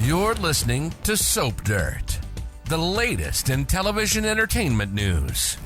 You're listening to Soap Dirt, the latest in television entertainment news.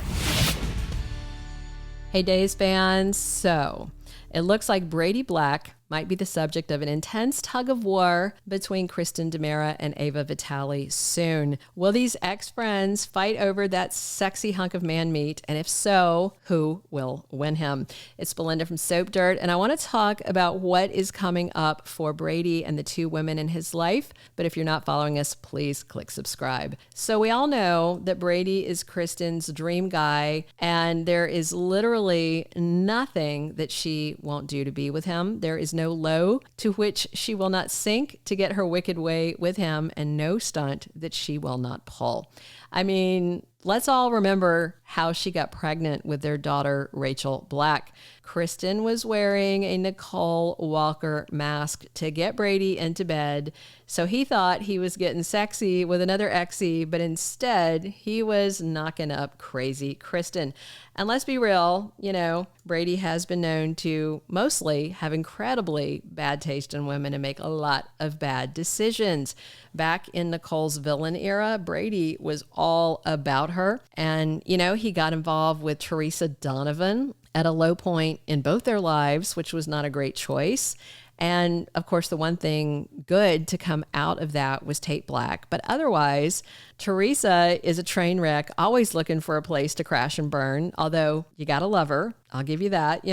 Hey, Days fans. So, it looks like Brady Black might be the subject of an intense tug of war between Kristin DiMera and Ava Vitali soon. Will these ex-friends fight over that sexy hunk of man meat? And if so, who will win him? It's Belinda from Soap Dirt, and I want to talk about what is coming up for Brady and the two women in his life. But if you're not following us, please click subscribe. So we all know that Brady is Kristin's dream guy, and there is literally nothing that she won't do to be with him. There is no low to which she will not sink to get her wicked way with him, and no stunt that she will not pull. I mean, let's all remember how she got pregnant with their daughter, Rachel Black. Kristen was wearing a Nicole Walker mask to get Brady into bed. So he thought he was getting sexy with another exie, but instead he was knocking up crazy Kristen. And let's be real, Brady has been known to mostly have incredibly bad taste in women and make a lot of bad decisions. Back in Nicole's villain era, Brady was all about her. And, he got involved with Teresa Donovan at a low point in both their lives, which was not a great choice. And of course, the one thing good to come out of that was Tate Black. But otherwise, Teresa is a train wreck, always looking for a place to crash and burn, although you got to love her. I'll give you that,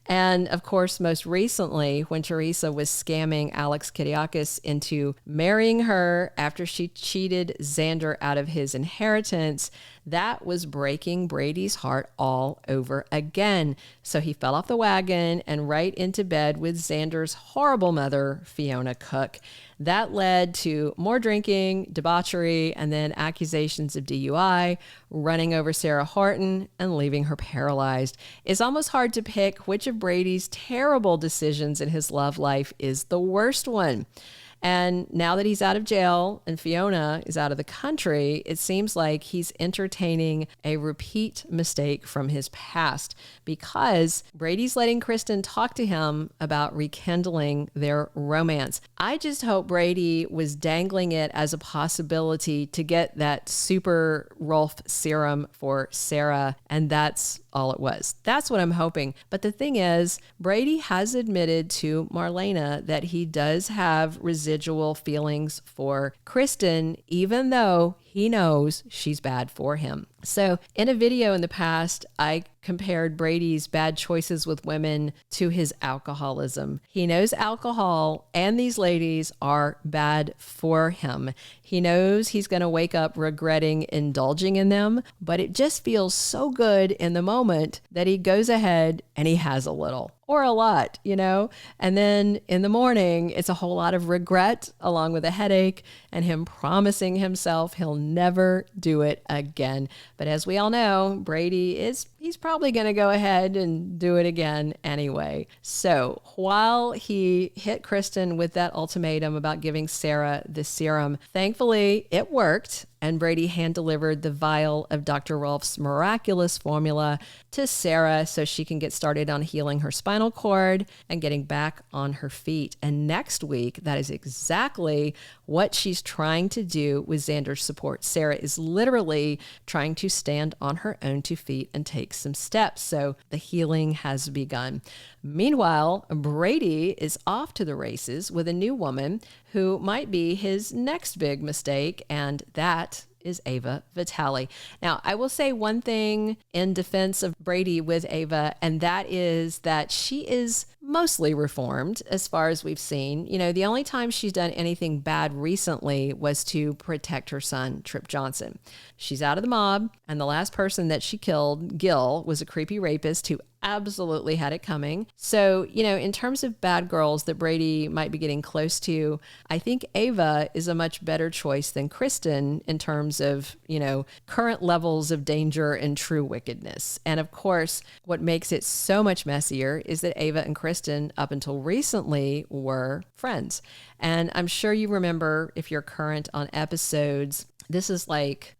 And of course, most recently, when Teresa was scamming Alex Kidiakis into marrying her after she cheated Xander out of his inheritance, that was breaking Brady's heart all over again. So he fell off the wagon and right into bed with Xander's horrible mother, Fiona Cook. That led to more drinking, debauchery, and then accusations of DUI, running over Sarah Horton, and leaving her paralyzed. It's almost hard to pick which of Brady's terrible decisions in his love life is the worst one. And now that he's out of jail and Fiona is out of the country, it seems like he's entertaining a repeat mistake from his past, because Brady's letting Kristen talk to him about rekindling their romance. I just hope Brady was dangling it as a possibility to get that super Rolf serum for Sarah, and that's all it was. That's what I'm hoping. But the thing is, Brady has admitted to Marlena that he does have residual feelings for Kristen, even though he knows she's bad for him. So in a video in the past, I compared Brady's bad choices with women to his alcoholism. He knows alcohol and these ladies are bad for him. He knows he's going to wake up regretting indulging in them, but it just feels so good in the moment that he goes ahead and he has a little. Or a lot, and then in the morning, it's a whole lot of regret along with a headache and him promising himself he'll never do it again. But as we all know, Brady he's probably going to go ahead and do it again anyway. So while he hit Kristen with that ultimatum about giving Sarah the serum, thankfully it worked. And Brady hand-delivered the vial of Dr. Rolf's miraculous formula to Sarah so she can get started on healing her spinal cord and getting back on her feet. And next week, that is exactly what she's trying to do with Xander's support. Sarah is literally trying to stand on her own 2 feet and take some steps. So the healing has begun. Meanwhile, Brady is off to the races with a new woman who might be his next big mistake, and that is Ava Vitali. Now, I will say one thing in defense of Brady with Ava, and that is that she is mostly reformed as far as we've seen. The only time she's done anything bad recently was to protect her son, Trip Johnson. She's out of the mob, and the last person that she killed, Gil, was a creepy rapist who absolutely had it coming. So, in terms of bad girls that Brady might be getting close to, I think Ava is a much better choice than Kristen in terms of, current levels of danger and true wickedness. And of course, what makes it so much messier is that Ava and Kristen, up until recently, were friends. And I'm sure you remember, if you're current on episodes, this is like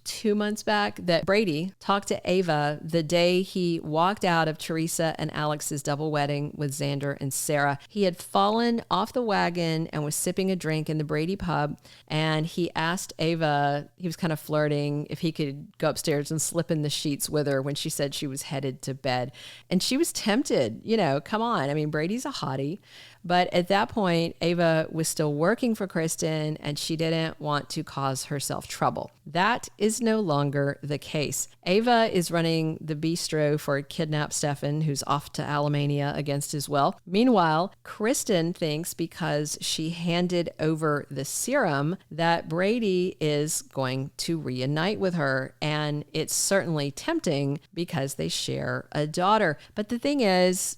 2 months back, that Brady talked to Ava the day he walked out of Teresa and Alex's double wedding with Xander and Sarah. He had fallen off the wagon and was sipping a drink in the Brady pub, and he asked Ava, he was kind of flirting, if he could go upstairs and slip in the sheets with her when she said she was headed to bed. And she was tempted, come on. I mean, Brady's a hottie. But at that point, Ava was still working for Kristen, and she didn't want to cause herself trouble. That is no longer the case. Ava is running the bistro for kidnapped Stefan, who's off to Alemania against his will. Meanwhile, Kristen thinks because she handed over the serum that Brady is going to reunite with her. And it's certainly tempting because they share a daughter. But the thing is,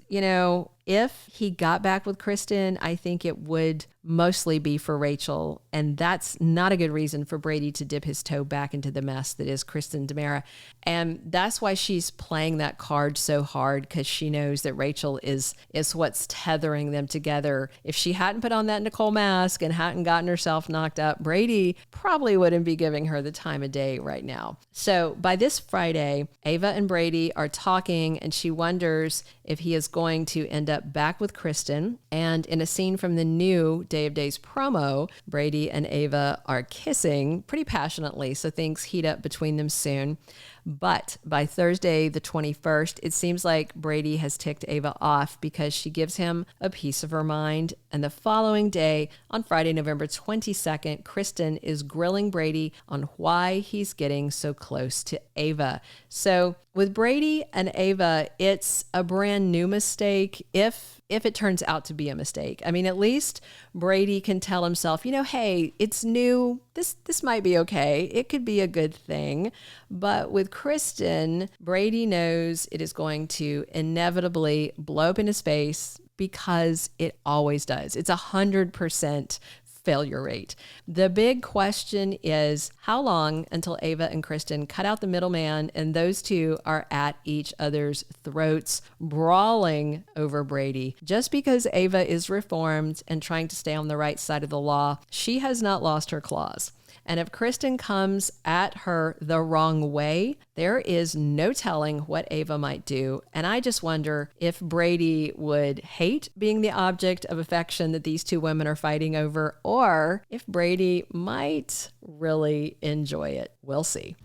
if he got back with Kristen, I think it would mostly be for Rachel. And that's not a good reason for Brady to dip his toe back into the mess that is Kristin DiMera. And that's why she's playing that card so hard, because she knows that Rachel is what's tethering them together. If she hadn't put on that Nicole mask and hadn't gotten herself knocked up, Brady probably wouldn't be giving her the time of day right now. So by this Friday, Ava and Brady are talking, and she wonders if he is going to end up back with Kristen. And in a scene from the new Day of Days promo, Brady and Ava are kissing pretty passionately, so things heat up between them soon. But by Thursday, the 21st, it seems like Brady has ticked Ava off because she gives him a piece of her mind. And the following day, on Friday, November 22nd, Kristen is grilling Brady on why he's getting so close to Ava. So with Brady and Ava, it's a brand new mistake if it turns out to be a mistake. I mean, at least Brady can tell himself, hey, it's new. This might be okay. It could be a good thing. But with Kristen, Brady knows it is going to inevitably blow up in his face, because it always does. It's 100% failure rate. The big question is how long until Ava and Kristen cut out the middleman and those two are at each other's throats, brawling over Brady. Just because Ava is reformed and trying to stay on the right side of the law, she has not lost her claws. And if Kristen comes at her the wrong way, there is no telling what Ava might do. And I just wonder if Brady would hate being the object of affection that these two women are fighting over, or if Brady might really enjoy it. We'll see.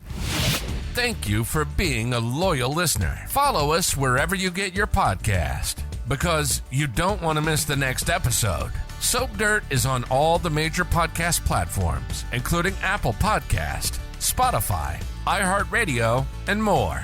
Thank you for being a loyal listener. Follow us wherever you get your podcast, because you don't want to miss the next episode. Soap Dirt is on all the major podcast platforms, including Apple Podcast, Spotify, iHeartRadio, and more.